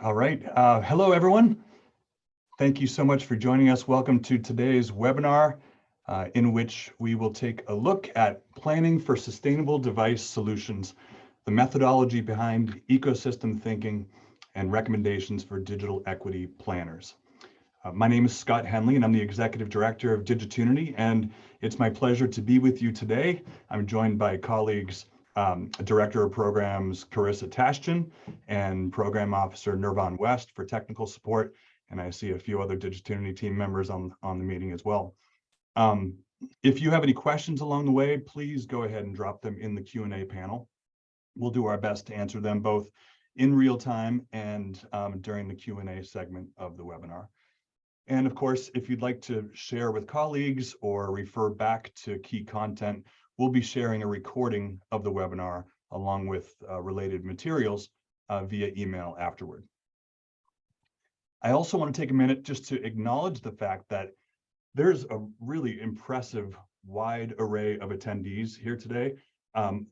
All right. Hello, everyone. Thank you so much for joining us. Welcome to today's webinar, in which we will take a look at planning for sustainable device solutions, the methodology behind ecosystem thinking, and recommendations for digital equity planners. My name is Scott Henley, and I'm the Executive Director of Digitunity, and it's my pleasure to be with you today. I'm joined by colleagues, Director of Programs Carissa Tashjian and Program Officer Nirvan West for technical support, and I see a few other Digitunity team members on the meeting as well. If you have any questions along the way, please go ahead and drop them in the Q&A panel. We'll do our best to answer them both in real time and during the Q&A segment of the webinar. And of course, if you'd like to share with colleagues or refer back to key content, we'll be sharing a recording of the webinar along with related materials via email afterward. I also want to take a minute just to acknowledge the fact that there's a really impressive wide array of attendees here today.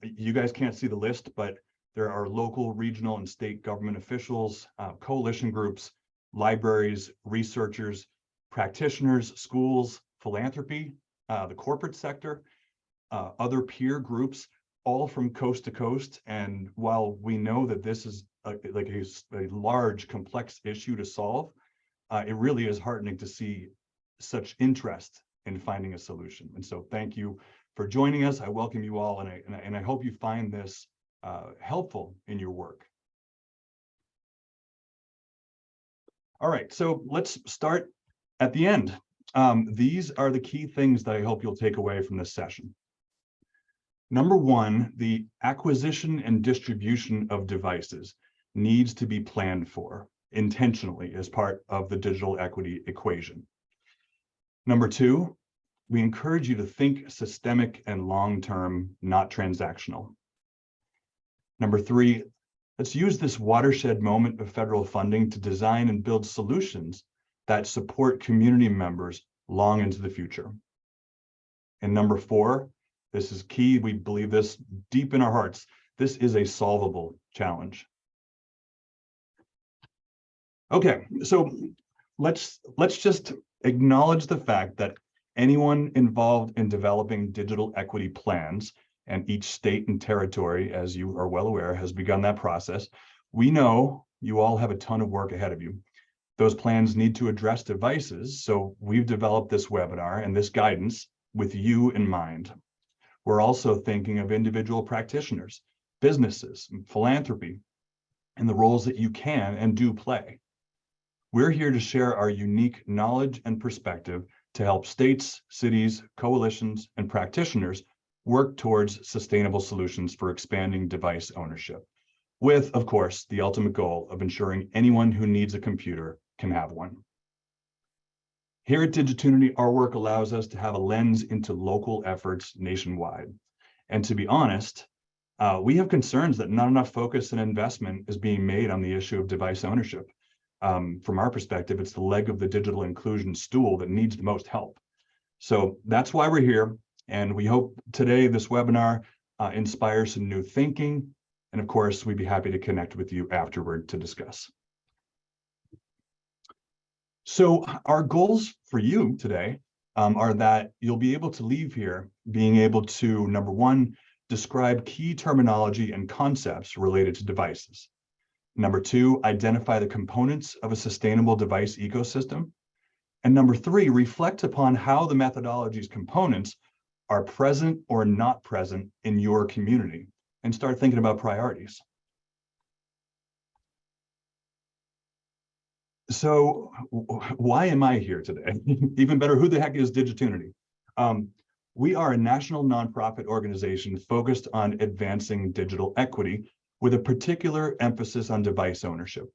You guys can't see the list, but there are local, regional, and state government officials, coalition groups, libraries, researchers, practitioners, schools, philanthropy, the corporate sector, other peer groups, all from coast to coast. And while we know that this is a large, complex issue to solve, it really is heartening to see such interest in finding a solution. And so thank you for joining us. I welcome you all, and I hope you find this helpful in your work. All right, so let's start at the end. These are the key things that I hope you'll take away from this session. Number one, the acquisition and distribution of devices needs to be planned for intentionally as part of the digital equity equation. Number two, we encourage you to think systemic and long-term, not transactional. Number three, let's use this watershed moment of federal funding to design and build solutions that support community members long into the future. And number four, this is key, we believe this deep in our hearts, this is a solvable challenge. Okay, so let's just acknowledge the fact that anyone involved in developing digital equity plans, and each state and territory, as you are well aware, has begun that process. We know you all have a ton of work ahead of you. Those plans need to address devices, so we've developed this webinar and this guidance with you in mind. We're also thinking of individual practitioners, businesses, philanthropy, and the roles that you can and do play. We're here to share our unique knowledge and perspective to help states, cities, coalitions, and practitioners work towards sustainable solutions for expanding device ownership, with, of course, the ultimate goal of ensuring anyone who needs a computer can have one. Here at Digitunity, our work allows us to have a lens into local efforts nationwide. And to be honest, we have concerns that not enough focus and investment is being made on the issue of device ownership. From our perspective, it's the leg of the digital inclusion stool that needs the most help. So that's why we're here. And we hope today this webinar inspires some new thinking. And of course, we'd be happy to connect with you afterward to discuss. So our goals for you today are that you'll be able to leave here being able to, number one, describe key terminology and concepts related to devices. Number two, identify the components of a sustainable device ecosystem. And number three, reflect upon how the methodology's components are present or not present in your community, and start thinking about priorities. So why am I here today? Even better, who the heck is Digitunity? We are a national nonprofit organization focused on advancing digital equity with a particular emphasis on device ownership.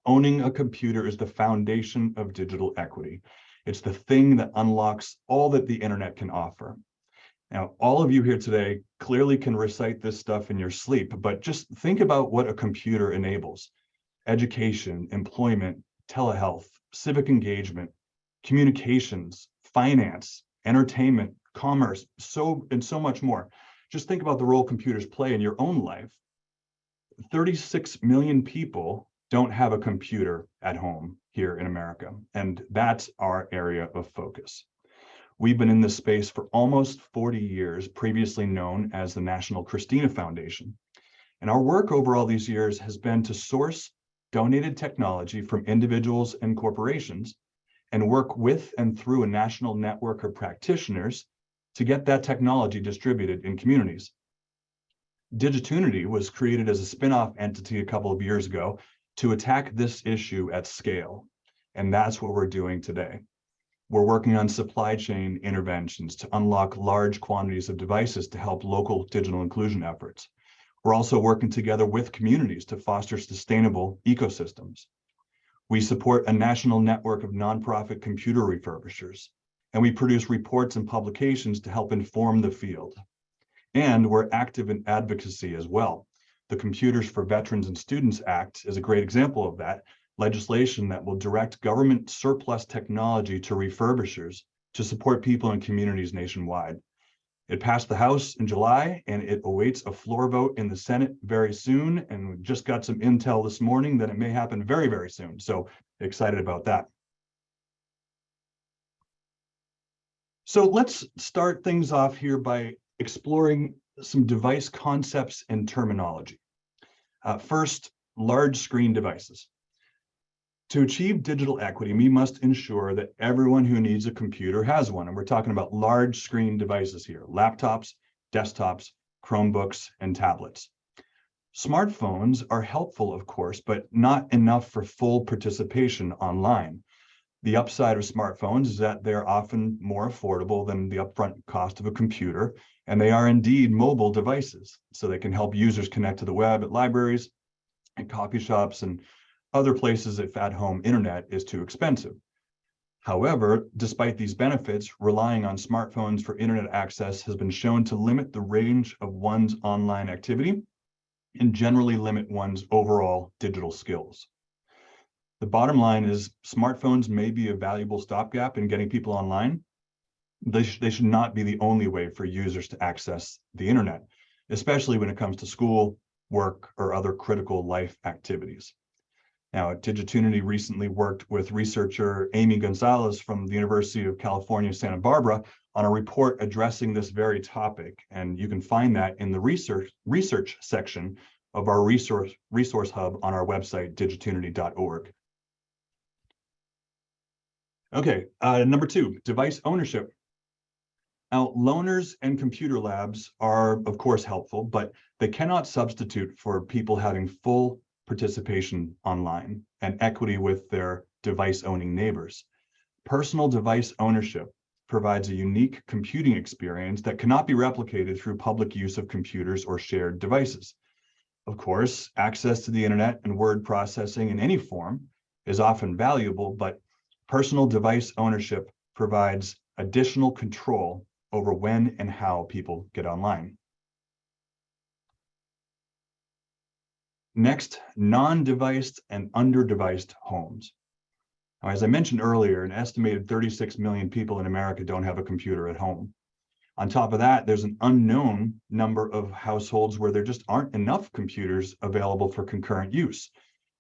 Owning a computer is the foundation of digital equity. It's the thing that unlocks all that the internet can offer. Now, all of you here today clearly can recite this stuff in your sleep, but just think about what a computer enables. Education, employment, telehealth, civic engagement, communications, finance, entertainment, commerce, so much more. Just think about the role computers play in your own life. 36 million people don't have a computer at home here in America, and that's our area of focus. We've been in this space for almost 40 years, previously known as the National Christina Foundation. And our work over all these years has been to source donated technology from individuals and corporations and work with and through a national network of practitioners to get that technology distributed in communities. Digitunity was created as a spin-off entity a couple of years ago to attack this issue at scale. And that's what we're doing today. We're working on supply chain interventions to unlock large quantities of devices to help local digital inclusion efforts. We're also working together with communities to foster sustainable ecosystems. We support a national network of nonprofit computer refurbishers, and we produce reports and publications to help inform the field. And we're active in advocacy as well. The Computers for Veterans and Students Act is a great example of that, legislation that will direct government surplus technology to refurbishers to support people in communities nationwide. It passed the House in July, and it awaits a floor vote in the Senate very soon. And we just got some intel this morning that it may happen very, very soon. So excited about that. So let's start things off here by exploring some device concepts and terminology. First, large screen devices. To achieve digital equity, we must ensure that everyone who needs a computer has one. And we're talking about large screen devices here: laptops, desktops, Chromebooks, and tablets. Smartphones are helpful, of course, but not enough for full participation online. The upside of smartphones is that they're often more affordable than the upfront cost of a computer, and they are indeed mobile devices. So they can help users connect to the web at libraries and coffee shops and other places if at-home internet is too expensive. However, despite these benefits, relying on smartphones for internet access has been shown to limit the range of one's online activity and generally limit one's overall digital skills. The bottom line is smartphones may be a valuable stopgap in getting people online. They should not be the only way for users to access the internet, especially when it comes to school, work, or other critical life activities. Now, Digitunity recently worked with researcher Amy Gonzalez from the University of California, Santa Barbara on a report addressing this very topic. And you can find that in the research section of our resource hub on our website, digitunity.org. Okay, number two, device ownership. Now, loaners and computer labs are, of course, helpful, but they cannot substitute for people having full participation online and equity with their device-owning neighbors. Personal device ownership provides a unique computing experience that cannot be replicated through public use of computers or shared devices. Of course, access to the internet and word processing in any form is often valuable, but personal device ownership provides additional control over when and how people get online. Next, non-deviced and under-deviced homes. Now, as I mentioned earlier, an estimated 36 million people in America don't have a computer at home. On top of that, there's an unknown number of households where there just aren't enough computers available for concurrent use.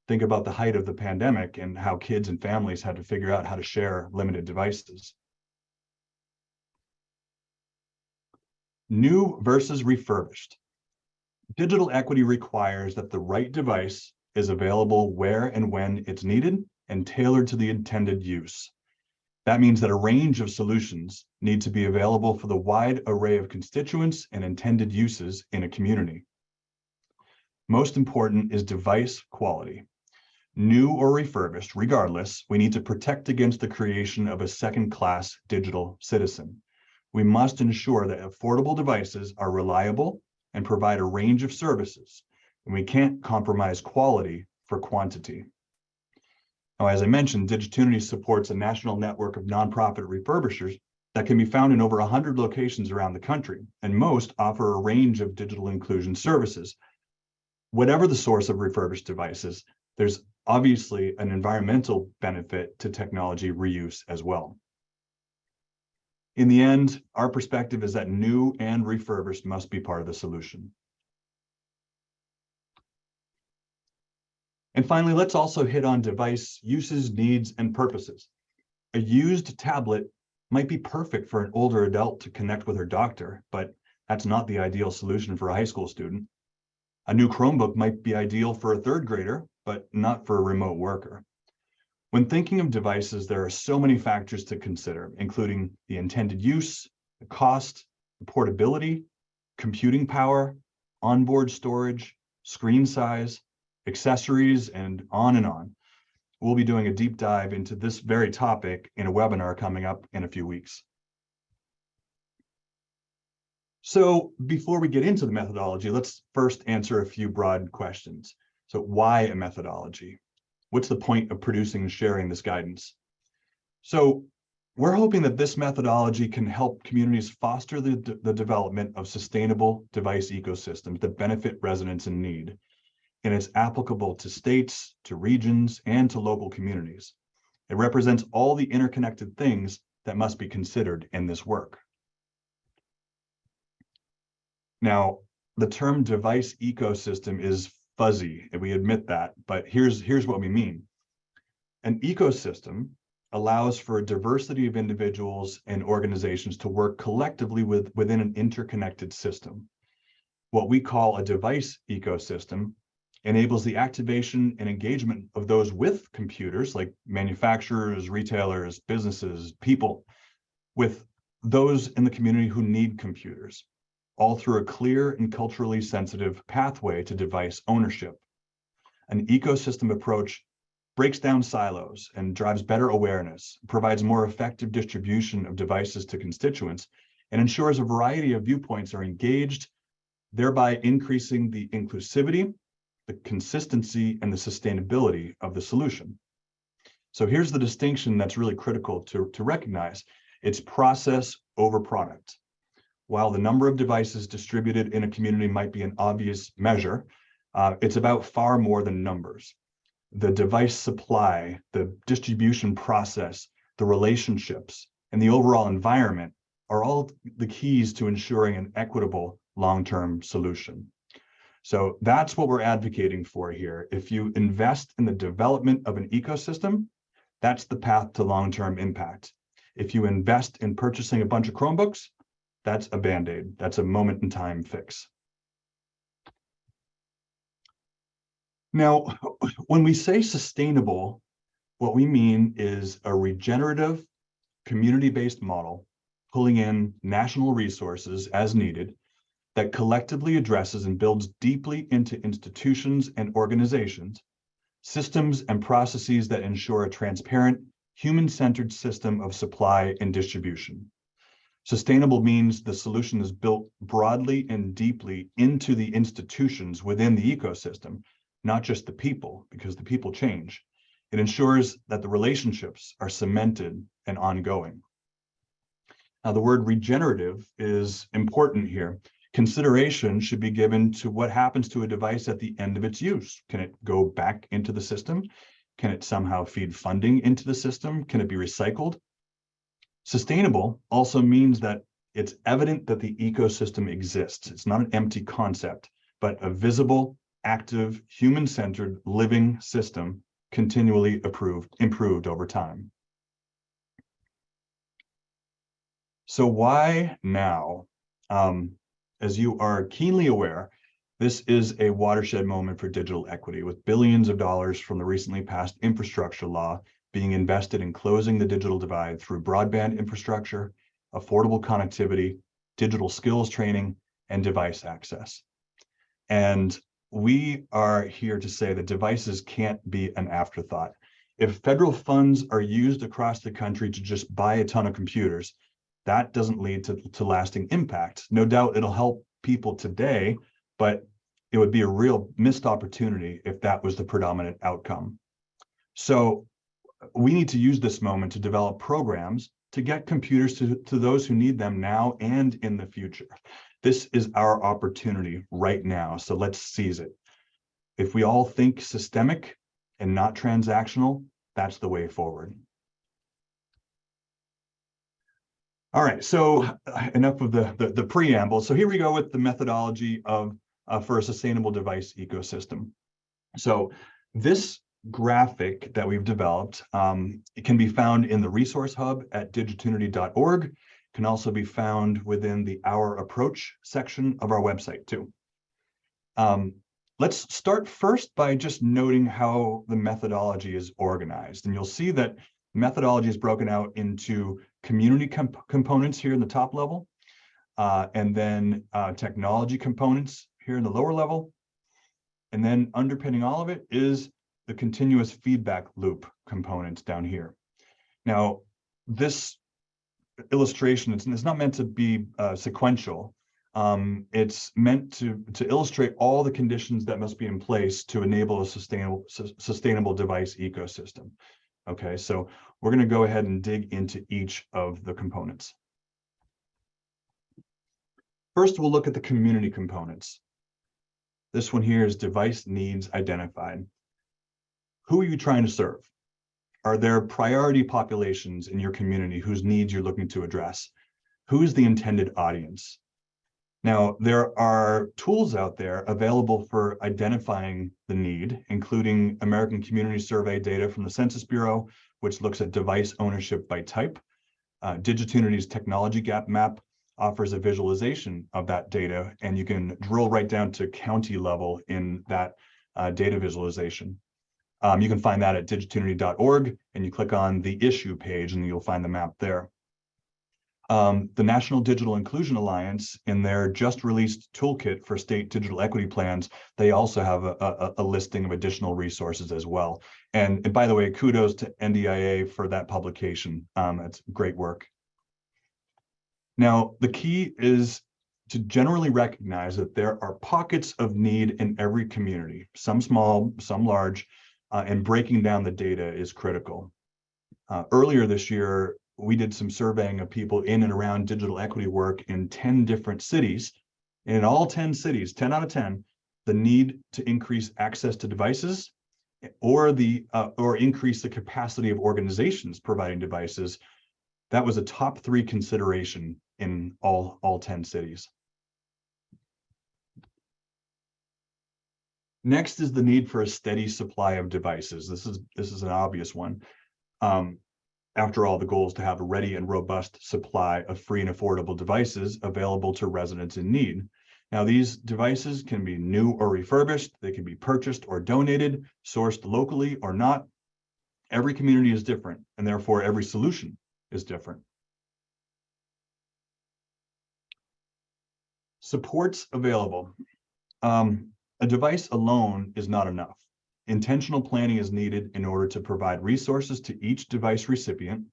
Think about the height of the pandemic and how kids and families had to figure out how to share limited devices. New versus refurbished. Digital equity requires that the right device is available where and when it's needed and tailored to the intended use. That means that a range of solutions need to be available for the wide array of constituents and intended uses in a community. Most important is device quality. New or refurbished, regardless, we need to protect against the creation of a second-class digital citizen. We must ensure that affordable devices are reliable and provide a range of services, and we can't compromise quality for quantity. Now, as I mentioned, Digitunity supports a national network of nonprofit refurbishers that can be found in over 100 locations around the country, and most offer a range of digital inclusion services. Whatever the source of refurbished devices, there's obviously an environmental benefit to technology reuse as well. In the end, our perspective is that new and refurbished must be part of the solution. And finally, let's also hit on device uses, needs, and purposes. A used tablet might be perfect for an older adult to connect with her doctor, but that's not the ideal solution for a high school student. A new Chromebook might be ideal for a third grader, but not for a remote worker. When thinking of devices, there are so many factors to consider, including the intended use, the cost, the portability, computing power, onboard storage, screen size, accessories, and on and on. We'll be doing a deep dive into this very topic in a webinar coming up in a few weeks. So before we get into the methodology, let's first answer a few broad questions. So why a methodology? What's the point of producing and sharing this guidance? So we're hoping that this methodology can help communities foster the development of sustainable device ecosystems that benefit residents in need. And it's applicable to states, to regions, and to local communities. It represents all the interconnected things that must be considered in this work. Now, the term device ecosystem is fuzzy, and we admit that, but here's what we mean. An ecosystem allows for a diversity of individuals and organizations to work collectively within an interconnected system. What we call a device ecosystem enables the activation and engagement of those with computers, like manufacturers, retailers, businesses, people, with those in the community who need computers, all through a clear and culturally sensitive pathway to device ownership. An ecosystem approach breaks down silos and drives better awareness, provides more effective distribution of devices to constituents, and ensures a variety of viewpoints are engaged, thereby increasing the inclusivity, the consistency, and the sustainability of the solution. So here's the distinction that's really critical to recognize. It's process over product. While the number of devices distributed in a community might be an obvious measure, it's about far more than numbers. The device supply, the distribution process, the relationships, and the overall environment are all the keys to ensuring an equitable long-term solution. So that's what we're advocating for here. If you invest in the development of an ecosystem, that's the path to long-term impact. If you invest in purchasing a bunch of Chromebooks, that's a Band-Aid. That's a moment in time fix. Now, when we say sustainable, what we mean is a regenerative, community-based model, pulling in national resources as needed, that collectively addresses and builds deeply into institutions and organizations, systems and processes that ensure a transparent, human-centered system of supply and distribution. Sustainable means the solution is built broadly and deeply into the institutions within the ecosystem, not just the people, because the people change. It ensures that the relationships are cemented and ongoing. Now, the word regenerative is important here. Consideration should be given to what happens to a device at the end of its use. Can it go back into the system? Can it somehow feed funding into the system? Can it be recycled? Sustainable also means that it's evident that the ecosystem exists. It's not an empty concept, but a visible, active, human-centered living system continually improved over time. So why now? As you are keenly aware, this is a watershed moment for digital equity, with billions of dollars from the recently passed infrastructure law being invested in closing the digital divide through broadband infrastructure, affordable connectivity, digital skills training, and device access. And we are here to say that devices can't be an afterthought. If federal funds are used across the country to just buy a ton of computers, that doesn't lead to lasting impact. No doubt it'll help people today, but it would be a real missed opportunity if that was the predominant outcome. So we need to use this moment to develop programs to get computers to those who need them now and in the future. This is our opportunity right now, so let's seize it. If we all think systemic and not transactional, that's the way forward. All right, so enough of the preamble. So here we go with the methodology of for a sustainable device ecosystem. So This graphic that we've developed, it can be found in the resource hub at digitunity.org. It can also be found within the Our Approach section of our website too. Let's start first by just noting how the methodology is organized. And you'll see that methodology is broken out into community components here in the top level, and then technology components here in the lower level. And then underpinning all of it is the continuous feedback loop components down here. Now, this illustration, it's not meant to be sequential. It's meant to illustrate all the conditions that must be in place to enable a sustainable device ecosystem. Okay, so we're going to go ahead and dig into each of the components. First, we'll look at the community components. This one here is device needs identified. Who are you trying to serve? Are there priority populations in your community whose needs you're looking to address? Who's the intended audience? Now, there are tools out there available for identifying the need, including American Community Survey data from the Census Bureau, which looks at device ownership by type. Digitunity's technology gap map offers a visualization of that data, and you can drill right down to county level in that data visualization. You can find that at digitunity.org, and you click on the issue page and you'll find the map there. The National Digital Inclusion Alliance, in their just released toolkit for state digital equity plans, they also have a listing of additional resources as well. And by the way, kudos to NDIA for that publication. It's great work. Now, the key is to generally recognize that there are pockets of need in every community, some small, some large, and breaking down the data is critical. Earlier this year, we did some surveying of people in and around digital equity work in 10 different cities. And in all 10 cities, 10 out of 10, the need to increase access to devices or increase the capacity of organizations providing devices, that was a top 3 consideration in all 10 cities. Next is the need for a steady supply of devices. This is an obvious one. After all, the goal is to have a ready and robust supply of free and affordable devices available to residents in need. Now, these devices can be new or refurbished. They can be purchased or donated, sourced locally or not. Every community is different, and therefore every solution is different. Supports available. A device alone is not enough. Intentional planning is needed in order to provide resources to each device recipient,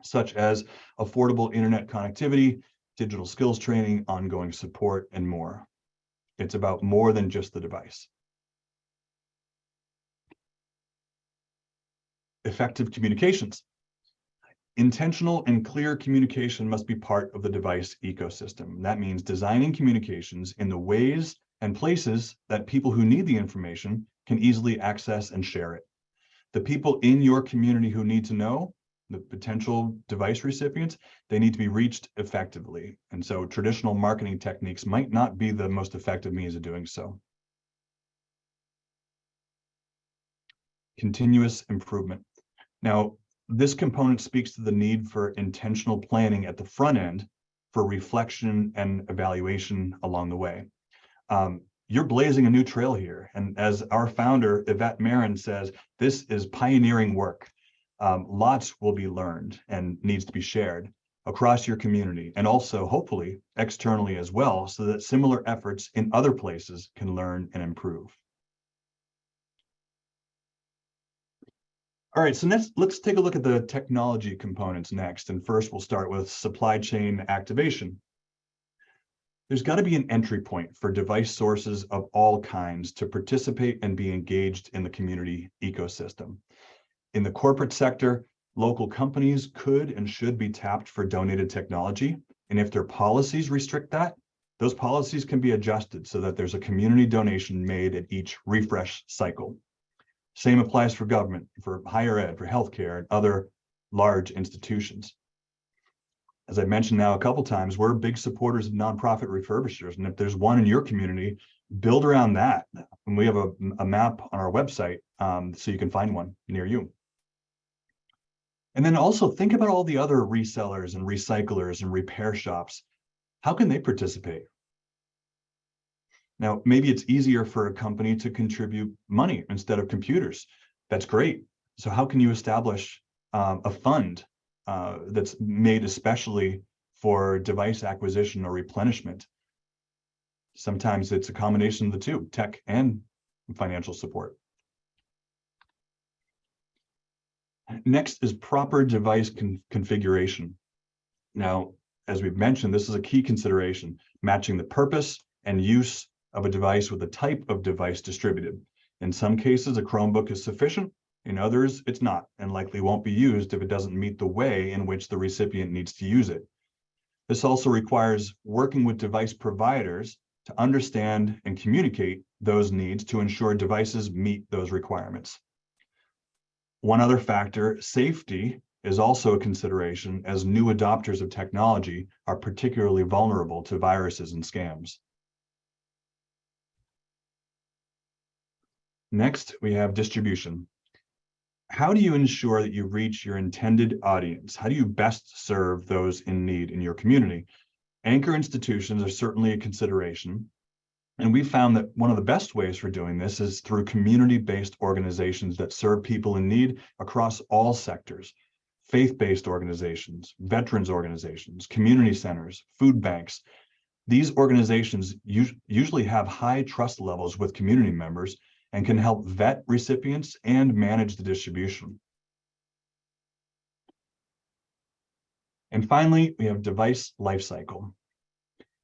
such as affordable internet connectivity, digital skills training, ongoing support, and more. It's about more than just the device. Effective communications. Intentional and clear communication must be part of the device ecosystem. That means designing communications in the ways and places that people who need the information can easily access and share it. The people in your community who need to know, the potential device recipients, they need to be reached effectively. And so traditional marketing techniques might not be the most effective means of doing so. Continuous improvement. Now, this component speaks to the need for intentional planning at the front end for reflection and evaluation along the way. You're blazing a new trail here. And as our founder, Yvette Marin, says, this is pioneering work. Lots will be learned and needs to be shared across your community and also hopefully externally as well, so that similar efforts in other places can learn and improve. All right, so let's take a look at the technology components next. And first, we'll start with supply chain activation. There's got to be an entry point for device sources of all kinds to participate and be engaged in the community ecosystem. In the corporate sector, local companies could and should be tapped for donated technology. And if their policies restrict that, those policies can be adjusted so that there's a community donation made at each refresh cycle. Same applies for government, for higher ed, for healthcare, and other large institutions. As I mentioned now a couple times, we're big supporters of nonprofit refurbishers. And if there's one in your community, build around that. And we have a map on our website, so you can find one near you. And then also think about all the other resellers and recyclers and repair shops. How can they participate? Now, maybe it's easier for a company to contribute money instead of computers. That's great. So how can you establish a fund that's made especially for device acquisition or replenishment? Sometimes it's a combination of the two, tech and financial support. Next is proper device configuration. Now, as we've mentioned, this is a key consideration, matching the purpose and use of a device with the type of device distributed. In some cases, a Chromebook is sufficient. In others, it's not, and likely won't be used if it doesn't meet the way in which the recipient needs to use it. This also requires working with device providers to understand and communicate those needs to ensure devices meet those requirements. One other factor, safety, is also a consideration, as new adopters of technology are particularly vulnerable to viruses and scams. Next, we have distribution. How do you ensure that you reach your intended audience? How do you best serve those in need in your community? Anchor institutions are certainly a consideration. And we found that one of the best ways for doing this is through community-based organizations that serve people in need across all sectors. Faith-based organizations, veterans organizations, community centers, food banks. These organizations usually have high trust levels with community members and can help vet recipients and manage the distribution. And finally, we have device lifecycle.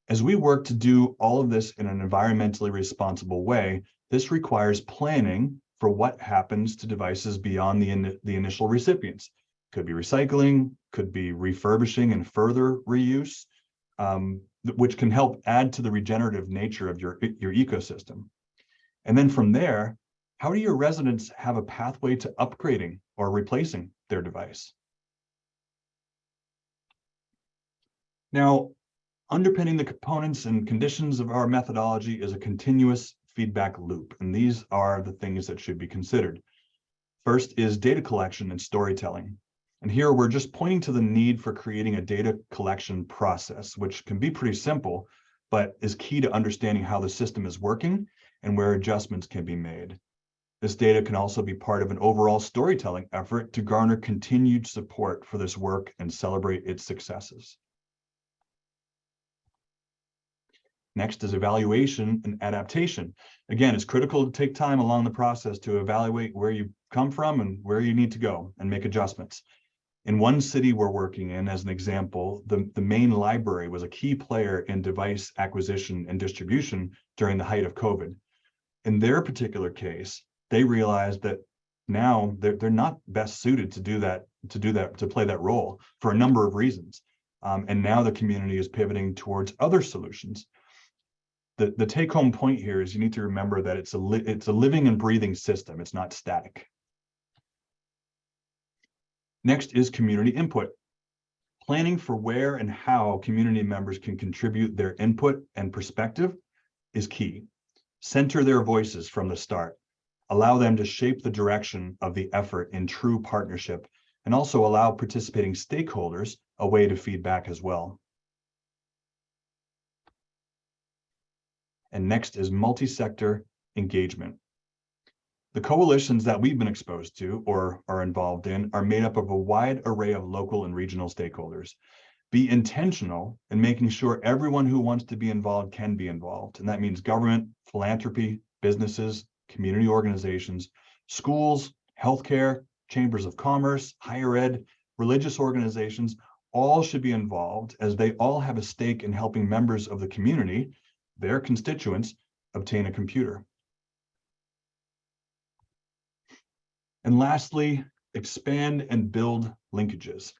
As we work to do all of this in an environmentally responsible way, this requires planning for what happens to devices beyond the initial recipients. Could be recycling, could be refurbishing and further reuse, which can help add to the regenerative nature of your ecosystem. And then from there, how do your residents have a pathway to upgrading or replacing their device? Now, underpinning the components and conditions of our methodology is a continuous feedback loop, and these are the things that should be considered. First is data collection and storytelling. And here we're just pointing to the need for creating a data collection process, which can be pretty simple, but is key to understanding how the system is working and where adjustments can be made. This data can also be part of an overall storytelling effort to garner continued support for this work and celebrate its successes. Next is evaluation and adaptation. Again, it's critical to take time along the process to evaluate where you come from and where you need to go and make adjustments. In one city we're working in, as an example, the main library was a key player in device acquisition and distribution during the height of COVID. In their particular case, they realized that now they're not best suited to play that role for a number of reasons. And now the community is pivoting towards other solutions. The take-home point here is you need to remember that it's a living and breathing system. It's not static. Next is community input. Planning for where and how community members can contribute their input and perspective is key. Center their voices from the start. Allow them to shape the direction of the effort in true partnership, and also allow participating stakeholders a way to feedback as well. And next is multi-sector engagement. The coalitions that we've been exposed to or are involved in are made up of a wide array of local and regional stakeholders. Be intentional in making sure everyone who wants to be involved can be involved. And that means government, philanthropy, businesses, community organizations, schools, healthcare, chambers of commerce, higher ed, religious organizations, all should be involved, as they all have a stake in helping members of the community, their constituents, obtain a computer. And lastly, expand and build linkages.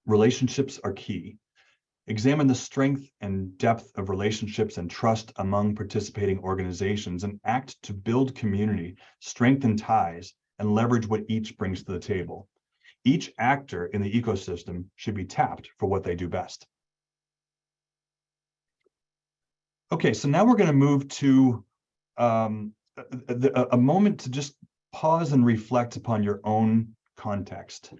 Relationships are key. Examine the strength and depth of relationships and trust among participating organizations, and act to build community, strengthen ties, and leverage what each brings to the table. Each actor in the ecosystem should be tapped for what they do best. Okay, so now we're going to move to a moment to just pause and reflect upon your own context,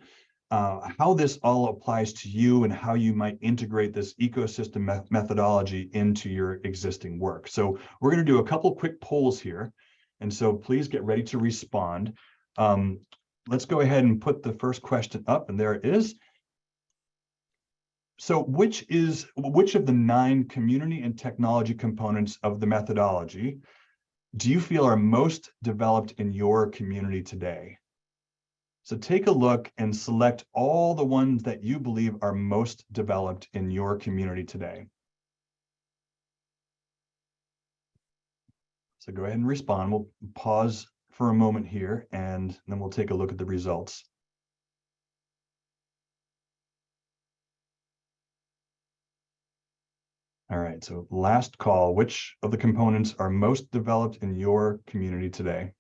how this all applies to you and how you might integrate this ecosystem methodology into your existing work. So we're going to do a couple quick polls here. And so please get ready to respond. Let's go ahead and put the first question up, and there it is. So which of the 9 community and technology components of the methodology do you feel are most developed in your community today? So take a look and select all the ones that you believe are most developed in your community today. So go ahead and respond. We'll pause for a moment here, and then we'll take a look at the results. All right, so last call. Which of the components are most developed in your community today?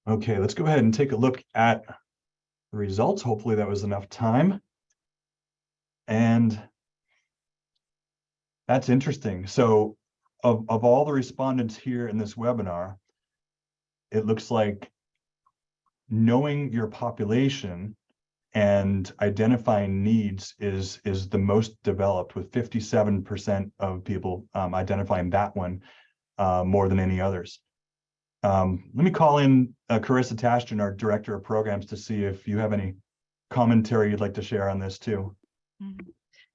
Okay, let's go ahead and take a look at the results. Hopefully that was enough time. And that's interesting. So of all the respondents here in this webinar, it looks like knowing your population and identifying needs is the most developed, with 57% of people identifying that one more than any others. Let me call in Carissa Tashton, our Director of Programs, to see if you have any commentary you'd like to share on this too. Mm-hmm.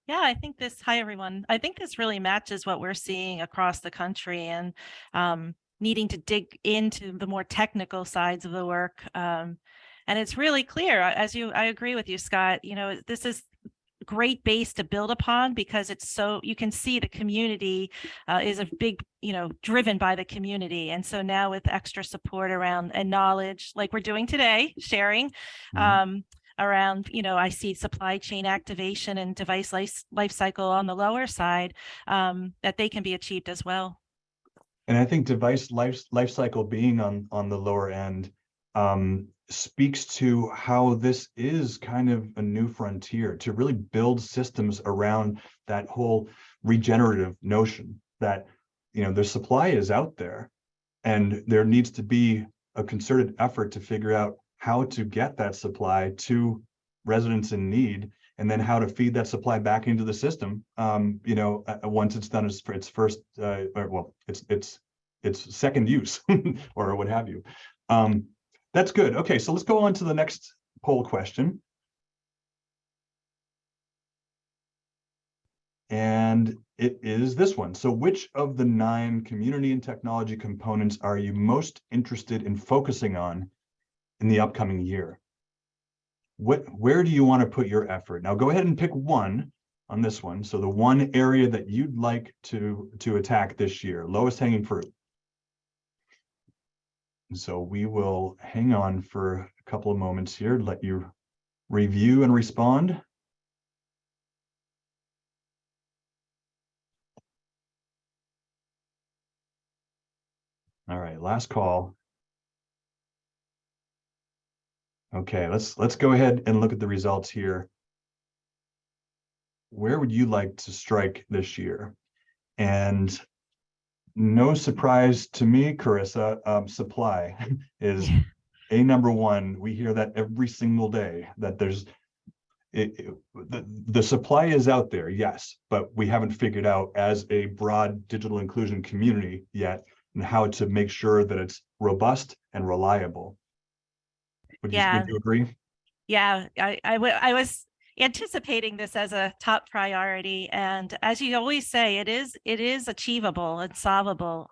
Yeah, I think hi everyone. I think this really matches what we're seeing across the country, and needing to dig into the more technical sides of the work. And it's really clear, I agree with you, Scott, this is great base to build upon, because you can see the community is a big, driven by the community. And so now with extra support around and knowledge, like we're doing today, sharing, around, I see supply chain activation and device life cycle on the lower side, that they can be achieved as well. And I think device life cycle being on the lower end speaks to how this is kind of a new frontier to really build systems around that whole regenerative notion that, the supply is out there, and there needs to be a concerted effort to figure out how to get that supply to residents in need, and then how to feed that supply back into the system. Once it's done its first, its second use or what have you. That's good. Okay, so let's go on to the next poll question. And it is this one. So which of the 9 community and technology components are you most interested in focusing on in the upcoming year? Where do you want to put your effort? Now go ahead and pick one on this one. So the one area that you'd like to attack this year, lowest hanging fruit. So we will hang on for a couple of moments here, let you review and respond. All right, last call. Okay, let's go ahead and look at the results here. Where would you like to strike this year? And no surprise to me, Carissa, supply is a number one. We hear that every single day, that there's the supply is out there, yes, but we haven't figured out as a broad digital inclusion community yet and how to make sure that it's robust and reliable. Would you agree? Yeah, I was anticipating this as a top priority, and as you always say, it is achievable and solvable.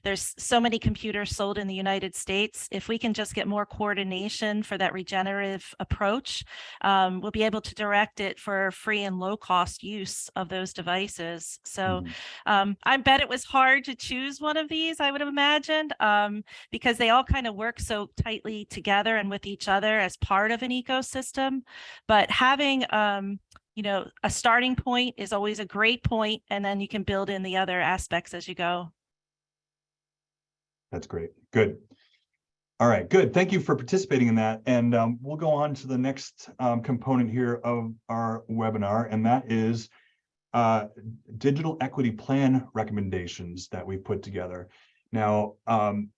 There's so many computers sold in the United States. If we can just get more coordination for that regenerative approach, we'll be able to direct it for free and low cost use of those devices. So I bet it was hard to choose one of these, I would have imagined, because they all kind of work so tightly together and with each other as part of an ecosystem. But having a starting point is always a great point, and then you can build in the other aspects as you go. That's great. Good. All right, good. Thank you for participating in that. And we'll go on to the next component here of our webinar, and that is digital equity plan recommendations that we've put together. Now,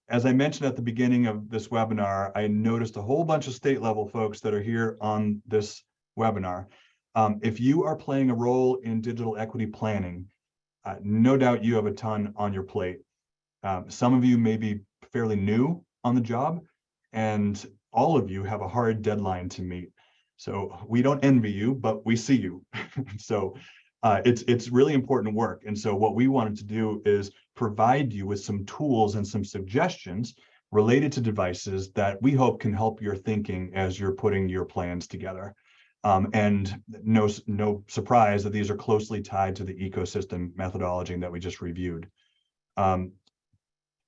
as I mentioned at the beginning of this webinar, I noticed a whole bunch of state level folks that are here on this webinar. If you are playing a role in digital equity planning, no doubt you have a ton on your plate. Some of you may be fairly new on the job, and all of you have a hard deadline to meet. So we don't envy you, but we see you. So it's really important work. And so what we wanted to do is provide you with some tools and some suggestions related to devices that we hope can help your thinking as you're putting your plans together. And no surprise that these are closely tied to the ecosystem methodology that we just reviewed.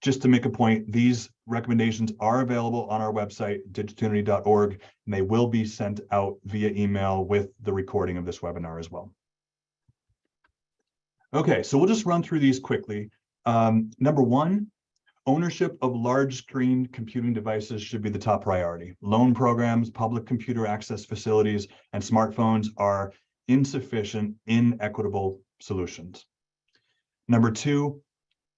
Just to make a point, these recommendations are available on our website, digitunity.org, and they will be sent out via email with the recording of this webinar as well. Okay, so we'll just run through these quickly. Number one, ownership of large screen computing devices should be the top priority. Loan programs, public computer access facilities, and smartphones are insufficient, inequitable solutions. Number two,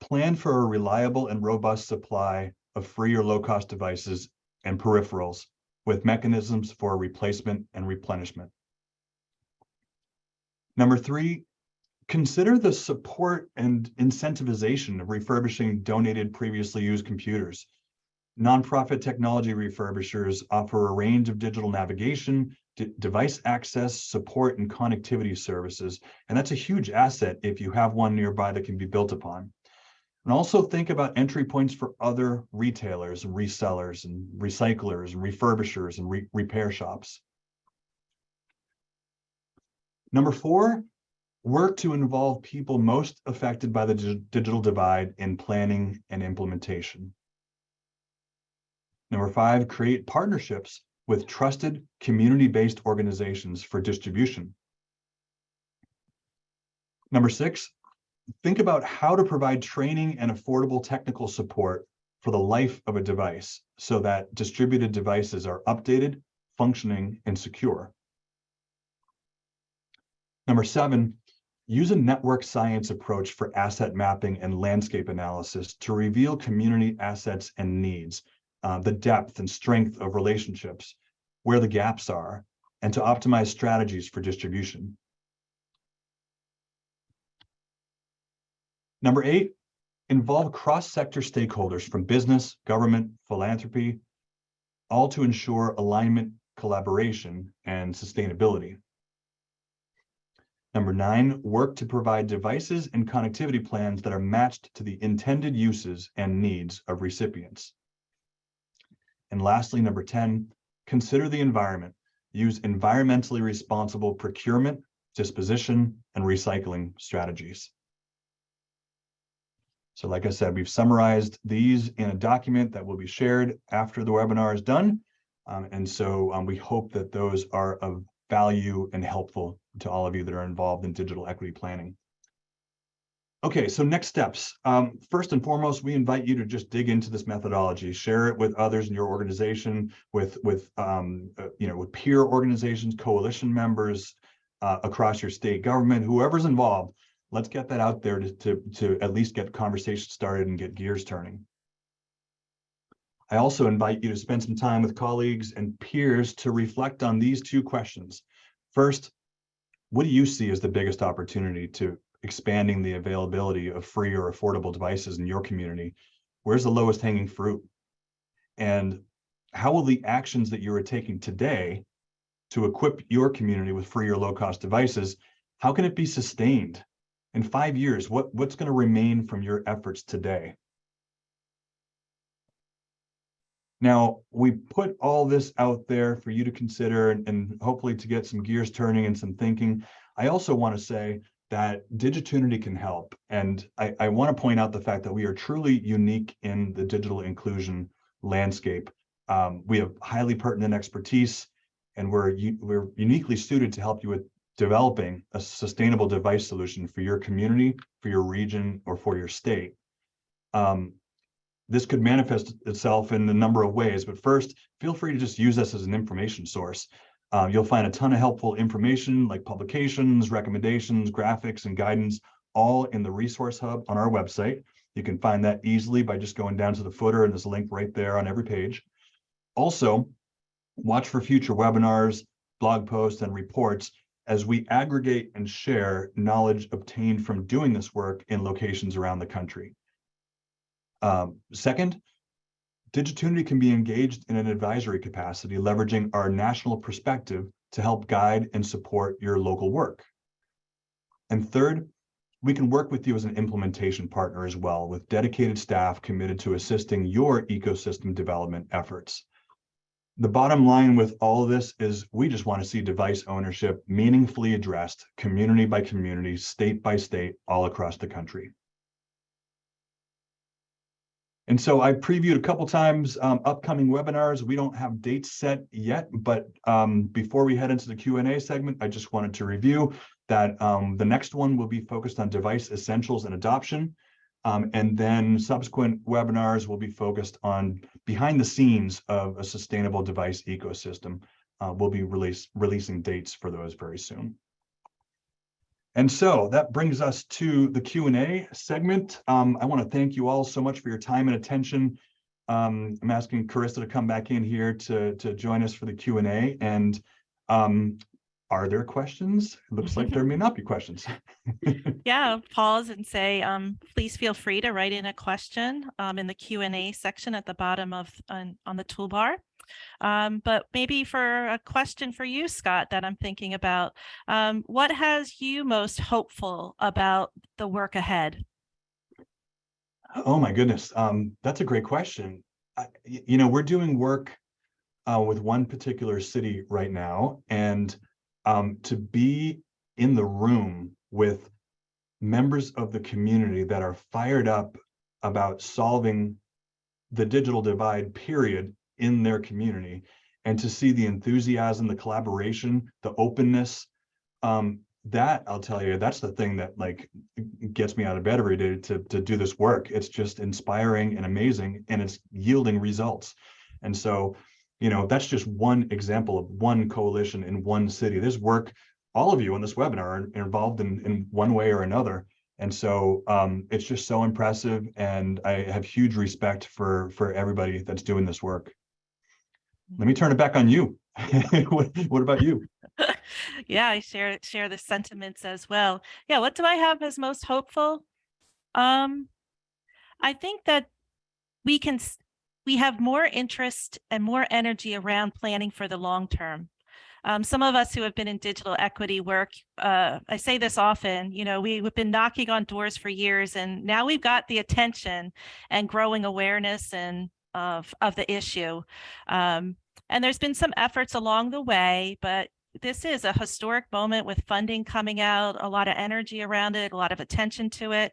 plan for a reliable and robust supply of free or low-cost devices and peripherals with mechanisms for replacement and replenishment. Number three, consider the support and incentivization of refurbishing donated previously used computers. Nonprofit technology refurbishers offer a range of digital navigation, device access, support, and connectivity services, and that's a huge asset if you have one nearby that can be built upon. And also think about entry points for other retailers and resellers and recyclers and refurbishers and repair shops. Number four, work to involve people most affected by the digital divide in planning and implementation. Number five, create partnerships with trusted community-based organizations for distribution. Number six, think about how to provide training and affordable technical support for the life of a device so that distributed devices are updated, functioning, and secure. Number seven, use a network science approach for asset mapping and landscape analysis to reveal community assets and needs, the depth and strength of relationships, where the gaps are, and to optimize strategies for distribution. Number eight, involve cross-sector stakeholders from business, government, philanthropy, all to ensure alignment, collaboration, and sustainability. Number nine, work to provide devices and connectivity plans that are matched to the intended uses and needs of recipients. And lastly, number 10, consider the environment. Use environmentally responsible procurement, disposition, and recycling strategies. So like I said, we've summarized these in a document that will be shared after the webinar is done. And so we hope that those are of value and helpful to all of you that are involved in digital equity planning. Okay, so next steps. First and foremost, we invite you to just dig into this methodology, share it with others in your organization, with peer organizations, coalition members across your state government, whoever's involved. Let's get that out there to at least get conversations started and get gears turning. I also invite you to spend some time with colleagues and peers to reflect on these two questions. First, what do you see as the biggest opportunity to expanding the availability of free or affordable devices in your community? Where's the lowest hanging fruit? And how will the actions that you are taking today to equip your community with free or low-cost devices, how can it be sustained? In 5 years, what's going to remain from your efforts today? Now, we put all this out there for you to consider and hopefully to get some gears turning and some thinking. I also want to say that Digitunity can help. And I want to point out the fact that we are truly unique in the digital inclusion landscape. We have highly pertinent expertise, and we're uniquely suited to help you with developing a sustainable device solution for your community, for your region, or for your state. This could manifest itself in a number of ways, but first, feel free to just use us as an information source. You'll find a ton of helpful information like publications, recommendations, graphics, and guidance, all in the resource hub on our website. You can find that easily by just going down to the footer, and there's a link right there on every page. Also, watch for future webinars, blog posts, and reports as we aggregate and share knowledge obtained from doing this work in locations around the country. Second, Digitunity can be engaged in an advisory capacity, leveraging our national perspective to help guide and support your local work. And third, we can work with you as an implementation partner as well, with dedicated staff committed to assisting your ecosystem development efforts. The bottom line with all of this is we just want to see device ownership meaningfully addressed, community by community, state by state, all across the country. And so I previewed a couple times upcoming webinars. We don't have dates set yet, but before we head into the Q&A segment, I just wanted to review that the next one will be focused on device essentials and adoption. And then subsequent webinars will be focused on behind the scenes of a sustainable device ecosystem. We'll be releasing dates for those very soon. And so that brings us to the Q&A segment. I want to thank you all so much for your time and attention. I'm asking Carissa to come back in here to join us for the Q&A. And are there questions? It looks like there may not be questions. Yeah, pause and say, please feel free to write in a question in the Q&A section at the bottom of on the toolbar. But maybe for a question for you, Scott, that I'm thinking about, what has you most hopeful about the work ahead? Oh my goodness, that's a great question. You know, we're doing work with one particular city right now, and to be in the room with members of the community that are fired up about solving the digital divide, period, in their community, and to see the enthusiasm, the collaboration, the openness, that I'll tell you, that's the thing that like gets me out of bed every day to do this work. It's just inspiring and amazing, and it's yielding results. And so, you know, that's just one example of one coalition in one city. There's work, all of you on this webinar are involved in one way or another. And so it's just so impressive, and I have huge respect for everybody that's doing this work. Let me turn it back on you. What about you? Yeah, I share the sentiments as well. Yeah, what do I have as most hopeful? I think that we have more interest and more energy around planning for the long term. Some of us who have been in digital equity work, I say this often, you know, we've been knocking on doors for years, and now we've got the attention and growing awareness and of the issue. And there's been some efforts along the way, but this is a historic moment with funding coming out, a lot of energy around it, a lot of attention to it.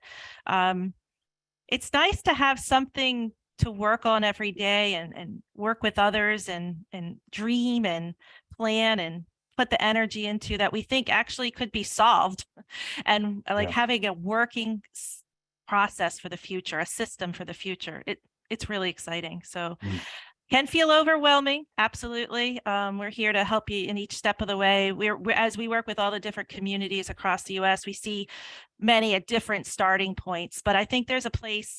It's nice to have something to work on every day and work with others and dream and plan and put the energy into that we think actually could be solved, and like having a working process for the future, a system for the future. It's really exciting. So can feel overwhelming. Absolutely. We're here to help you in each step of the way. We're as we work with all the different communities across the US, we see many at different starting points, but I think there's a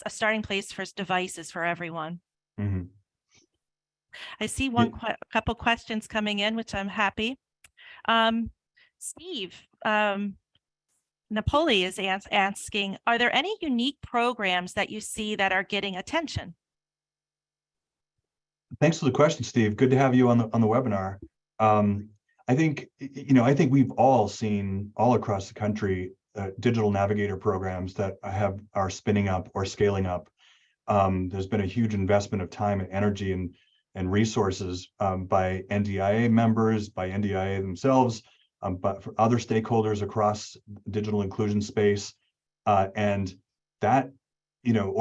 starting place for devices for everyone. I see couple questions coming in, which I'm happy. Steve, Napoli is asking, are there any unique programs that you see that are getting attention? Thanks for the question, Steve. Good to have you on the webinar. I think, you know, I think we've all seen all across the country digital navigator programs that are spinning up or scaling up. There's been a huge investment of time and energy and resources by NDIA members, by NDIA themselves, but for other stakeholders across digital inclusion space, and that, you know,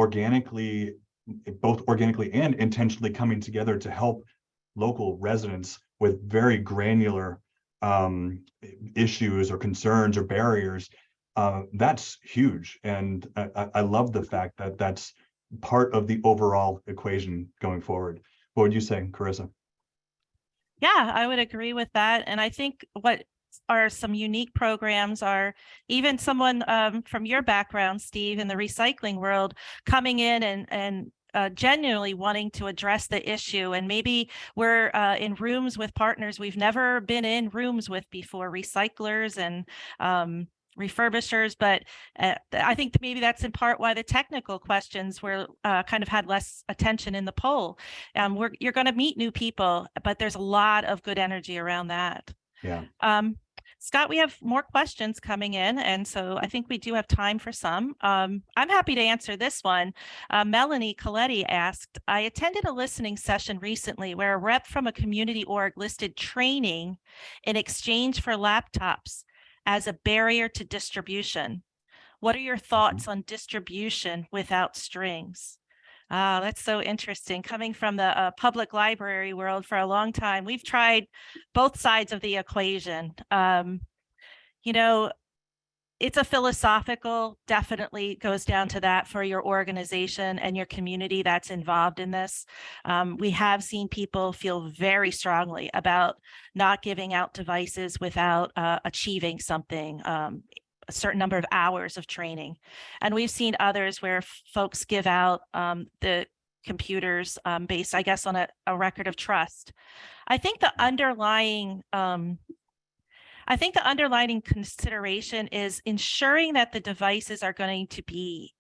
both organically and intentionally coming together to help local residents with very granular issues or concerns or barriers. That's huge. And I love the fact that that's part of the overall equation going forward. What would you say, Carissa? Yeah, I would agree with that. And I think what are some unique programs are even someone from your background, Steve, in the recycling world, coming in and genuinely wanting to address the issue. And maybe we're in rooms with partners we've never been in rooms with before, recyclers and refurbishers. But I think maybe that's in part why the technical questions were kind of had less attention in the poll. You're going to meet new people, but there's a lot of good energy around that. Yeah. Scott, we have more questions coming in, and so I think we do have time for some. I'm happy to answer this one. Melanie Coletti asked, I attended a listening session recently where a rep from a community org listed training in exchange for laptops as a barrier to distribution. What are your thoughts on distribution without strings? That's so interesting. Coming from the public library world for a long time, we've tried both sides of the equation. You know, it's a philosophical, definitely goes down to that for your organization and your community that's involved in this. We have seen people feel very strongly about not giving out devices without achieving something, a certain number of hours of training. And we've seen others where folks give out the computers based, I guess, on a record of trust. I think the underlying consideration is ensuring that the devices are going to be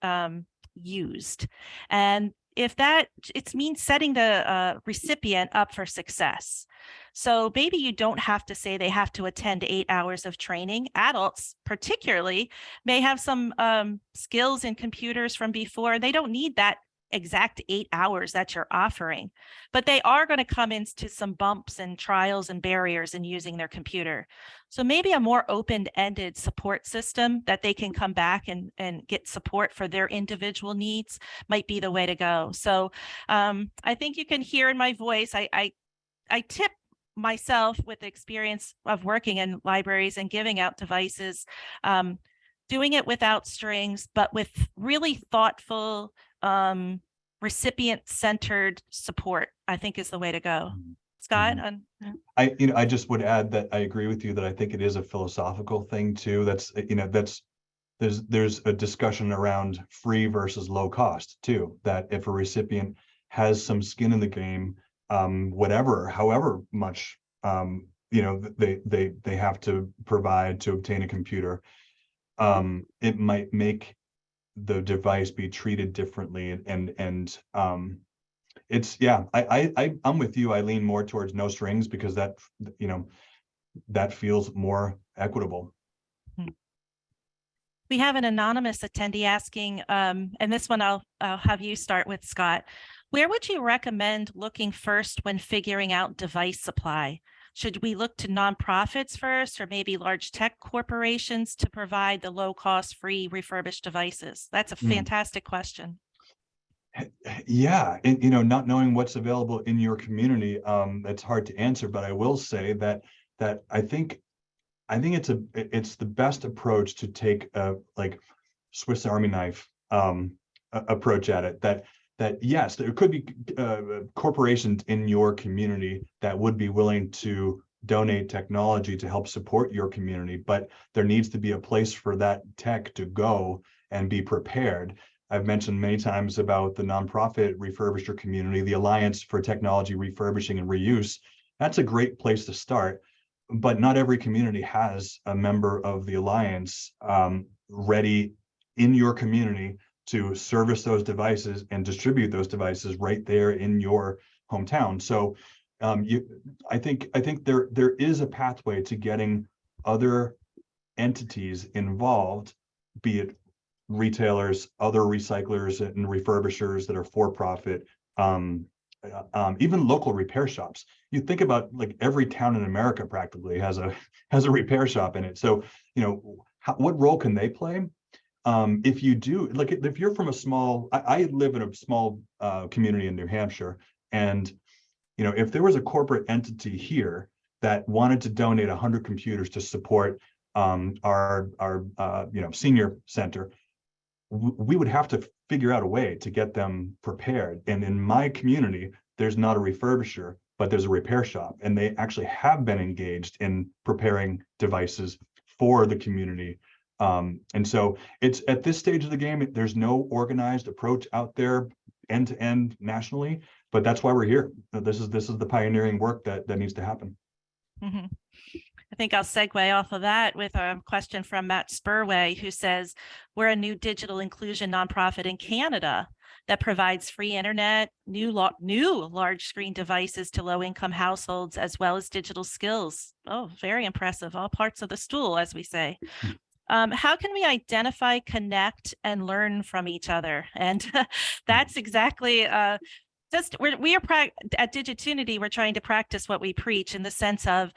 used. And if that, it means setting the recipient up for success. So maybe you don't have to say they have to attend 8 hours of training. Adults particularly may have some skills in computers from before. They don't need that exact 8 hours that you're offering, but they are going to come into some bumps and trials and barriers in using their computer. So maybe a more open-ended support system that they can come back and get support for their individual needs might be the way to go. So I think you can hear in my voice, I tip myself with the experience of working in libraries and giving out devices, doing it without strings, but with really thoughtful, recipient-centered support, I think is the way to go. Scott? I just would add that I agree with you that I think it is a philosophical thing too. There's a discussion around free versus low cost too, that if a recipient has some skin in the game, however much they have to provide to obtain a computer, it might make the device be treated differently, and it's, yeah, I'm with you. I lean more towards no strings because that feels more equitable. We have an anonymous attendee asking, and this one I'll have you start with, Scott. Where would you recommend looking first when figuring out device supply? Should we look to nonprofits first, or maybe large tech corporations to provide the low-cost, free refurbished devices? That's a fantastic question. Yeah, and not knowing what's available in your community, it's hard to answer. But I will say that I think it's the best approach to take a like Swiss Army knife approach at it. That yes, there could be corporations in your community that would be willing to donate technology to help support your community, but there needs to be a place for that tech to go and be prepared. I've mentioned many times about the nonprofit refurbisher community, the Alliance for Technology Refurbishing and Reuse. That's a great place to start, but not every community has a member of the Alliance ready in your community to service those devices and distribute those devices right there in your hometown. So I think there is a pathway to getting other entities involved, be it retailers, other recyclers and refurbishers that are for profit, even local repair shops. You think about like every town in America practically has a repair shop in it. So what role can they play? If you do, like if you're from a small, I live in a small community in New Hampshire, and if there was a corporate entity here that wanted to donate 100 computers to support our senior center, we would have to figure out a way to get them prepared. And in my community, there's not a refurbisher but there's a repair shop, and they actually have been engaged in preparing devices for the community. And so it's at this stage of the game, there's no organized approach out there end to end nationally, but that's why we're here. This is the pioneering work that needs to happen. Mm-hmm. I think I'll segue off of that with a question from Matt Spurway, who says, we're a new digital inclusion nonprofit in Canada that provides free internet, new large screen devices to low-income households, as well as digital skills. Oh, very impressive. All parts of the stool, as we say. How can we identify, connect, and learn from each other? And that's exactly we are at Digitunity, we're trying to practice what we preach, in the sense of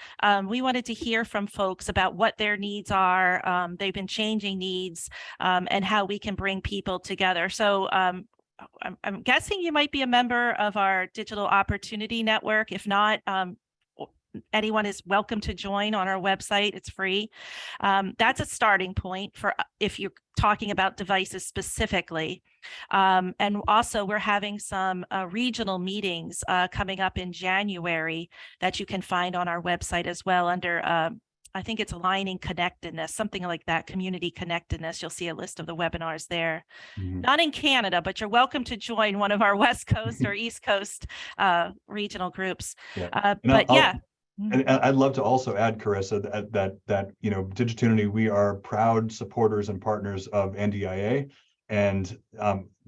we wanted to hear from folks about what their needs are. They've been changing needs, and how we can bring people together. So I'm guessing you might be a member of our Digital Opportunity Network. If not, anyone is welcome to join on our website. It's free. That's a starting point for if you're talking about devices specifically. And also we're having some regional meetings coming up in January that you can find on our website as well under I think it's Aligning Connectedness, something like that, Community Connectedness. You'll see a list of the webinars there. Mm-hmm. Not in Canada, but you're welcome to join one of our West Coast or East Coast regional groups. Yeah. Yeah. And I'd love to also add, Carissa, that you know, Digitunity, we are proud supporters and partners of NDIA, and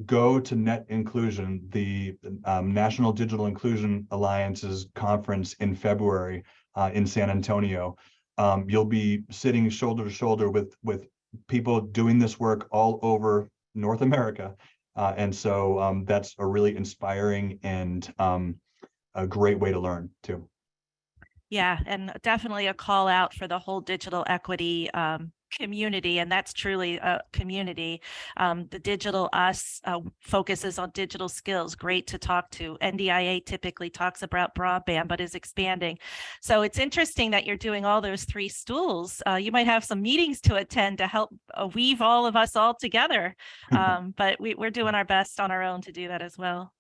go to Net Inclusion, the National Digital Inclusion Alliance's conference in February in San Antonio. You'll be sitting shoulder to shoulder with people doing this work all over North America, and so that's a really inspiring and a great way to learn too. Yeah, and definitely a call out for the whole digital equity community, and that's truly a community. The Digital Us focuses on digital skills. Great to talk to. NDIA typically talks about broadband, but is expanding. So it's interesting that you're doing all those three stools. You might have some meetings to attend to help weave all of us all together, but we're doing our best on our own to do that as well.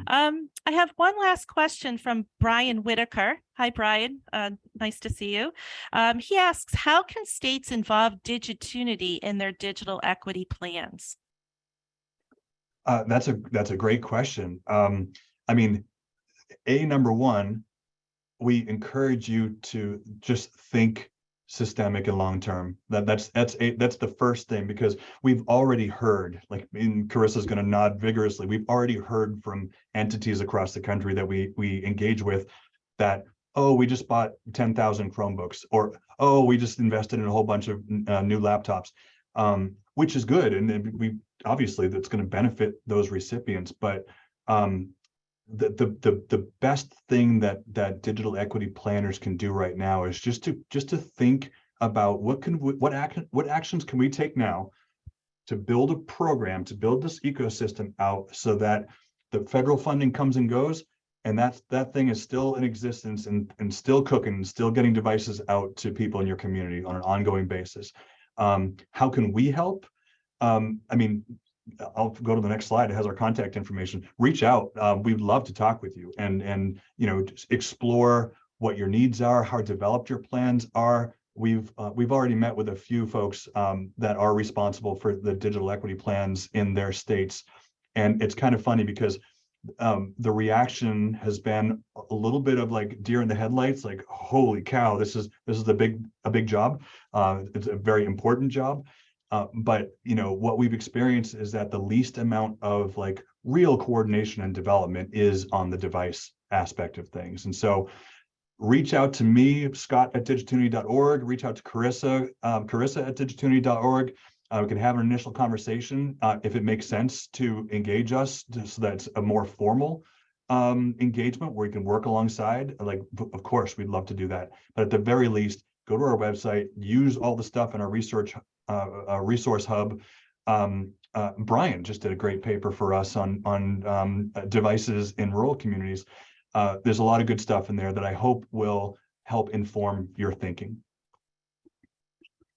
I have one last question from Brian Whitaker. Hi, Brian. Nice to see you. He asks, how can states involve Digitunity in their digital equity plans? That's a great question. I mean, number one, we encourage you to just think systemic and long-term. That's the first thing, because we've already heard, like, Carissa's going to nod vigorously, we've already heard from entities across the country that we engage with that, oh, we just bought 10,000 Chromebooks, or, oh, we just invested in a whole bunch of new laptops, which is good, and we obviously that's going to benefit those recipients, but the best thing that digital equity planners can do right now is just to think about what actions can we take now to build a program, to build this ecosystem out, so that the federal funding comes and goes, and that thing is still in existence and still cooking and still getting devices out to people in your community on an ongoing basis. How can we help? I mean, I'll go to the next slide. It has our contact information. Reach out. We'd love to talk with you and you know, just explore what your needs are, how developed your plans are. We've already met with a few folks that are responsible for the digital equity plans in their states, and it's kind of funny because the reaction has been a little bit of like deer in the headlights, like, holy cow, this is a big job. It's a very important job. But you know, what we've experienced is that the least amount of like real coordination and development is on the device aspect of things. And so reach out to me, Scott@digitunity.org, reach out to Carissa at digitunity.org. We can have an initial conversation if it makes sense to engage us, so that's a more formal engagement where we can work alongside. Like, of course, we'd love to do that. But at the very least, go to our website, use all the stuff in our resource hub. Brian just did a great paper for us on devices in rural communities. There's a lot of good stuff in there that I hope will help inform your thinking.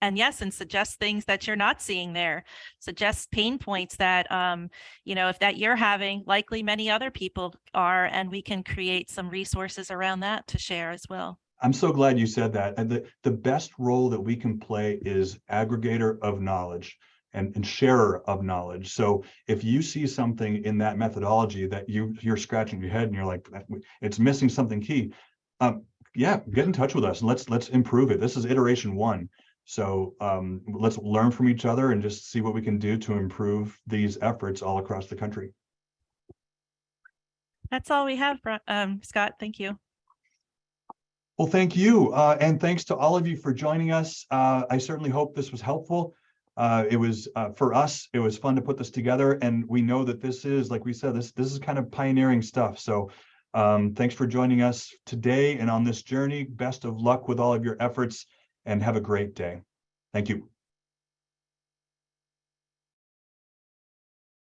and yes, and suggest things that you're not seeing there. Suggest pain points that, if that you're having, likely many other people are, and we can create some resources around that to share as well. I'm so glad you said that. And the best role that we can play is aggregator of knowledge and sharer of knowledge. So if you see something in that methodology that you're scratching your head and you're like, it's missing something key, yeah, get in touch with us and let's improve it. This is iteration 1. So let's learn from each other and just see what we can do to improve these efforts all across the country. That's all we have, Scott. Thank you. Well, thank you. And thanks to all of you for joining us. I certainly hope this was helpful. It was for us, it was fun to put this together. And we know that this is, like we said, this is kind of pioneering stuff. So thanks for joining us today and on this journey. Best of luck with all of your efforts and have a great day. Thank you.